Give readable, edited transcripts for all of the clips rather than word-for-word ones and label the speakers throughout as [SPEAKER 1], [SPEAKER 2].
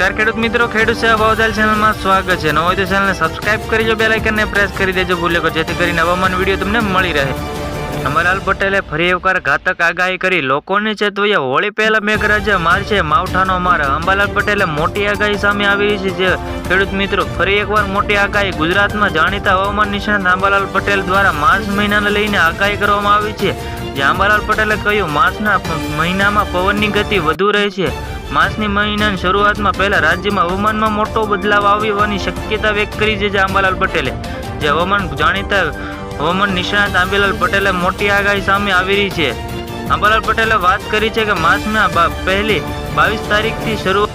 [SPEAKER 1] નમસ્કાર ખેડૂત મિત્રો, ખેડૂત સેવા ભાવતાલ ચેનલમાં સ્વાગત છે। ન હોય તો ચેનલને સબસ્ક્રાઇબ કરી જો, બેલ આઇકનને પ્રેસ કરી દેજો ભૂલ્યો, જેથી કરીને હવામાન વિડીયો તમને મળી રહે। અંબાલાલ પટેલે ફરી એકવાર ઘાતક આગાહી કરી લોકોને ચેતવ્યા। હોળી પહેલા મેઘરાજા મારશે માવઠાનો માર। અંબાલાલ પટેલે મોટી આગાહી સામે આવી રહી છે। ખેડૂત મિત્રો, ફરી એકવાર મોટી આગાહી। ગુજરાતમાં જાણીતા હવામાન નિષ્ણાત અંબાલાલ પટેલ દ્વારા માર્ચ મહિનાને લઈને આગાહી કરવામાં આવી છે। જે અંબાલાલ પટેલે કહ્યું, માર્ચના મહિનામાં પવનની ગતિ વધુ રહે છે। માર્ચની મહિનાની શરૂઆતમાં પહેલા રાજ્યમાં હવામાનમાં મોટો બદલાવ આવવાની શક્યતા વ્યક્ત કરી છે। જે અંબાલાલ પટેલે જે હવામાન જાણીતા હવામાન નિષ્ણાત અંબાલાલ પટેલે મોટી આગાહી સામે આવી રહી છે। અંબાલાલ પટેલે વાત કરી છે કે માર્ચના પહેલી 22 તારીખથી શરૂ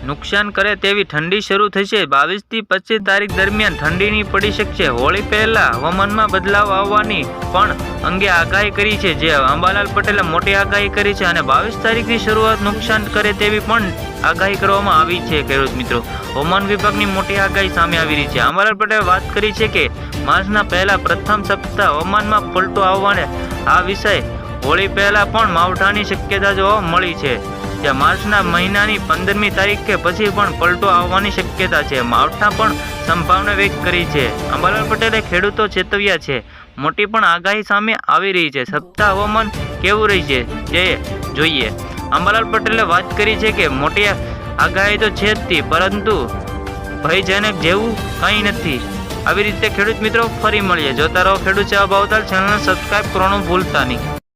[SPEAKER 1] નુકસાન કરે તેવી ઠંડી શરૂ થશે। 22 થી 25 તારીખ દરમિયાન ઠંડીની પડી શકશે। હોળી પહેલા હવામાનમાં બદલાવ આવવાની પણ અંગે આગાહી કરી છે। જે અંબાલાલ પટેલે મોટી આગાહી કરી છે અને 22 તારીખથી શરૂઆત નુકસાન કરે તેવી પણ આગાહી કરવામાં આવી છે। ખેડૂત મિત્રો, હવામાન વિભાગની મોટી આગાહી સામે આવી રહી છે। અંબાલાલ પટેલે વાત કરી છે કે માર્ચના પહેલા પ્રથમ સપ્તાહ હવામાનમાં પલટો આવવાને આ વિષય હોળી પહેલા પણ માવઠાની શક્યતા જોવા મળી છે। જ્યાં માર્ચના મહિનાની 15મી તારીખે પછી પણ પલટો આવવાની શક્યતા છે। માવઠા પણ સંભાવના વ્યક્ત કરી છે। અંબાલાલ પટેલે ખેડૂતો ચેતવ્યા છે। મોટી પણ આગાહી સામે આવી રહી છે। સપ્તાહ હવામાન કેવું રહી છે તે જોઈએ। અંબાલાલ પટેલે વાત કરી છે કે મોટી આગાહી તો છે જ, પરંતુ ભયજનક જેવું કંઈ નથી। આવી રીતે ખેડૂત મિત્રો, ફરી મળીએ। જોતા રહો ખેડૂત સેવા ભાવતાલ ચેનલને સબસ્ક્રાઇબ કરવાનું ભૂલતા નહીં।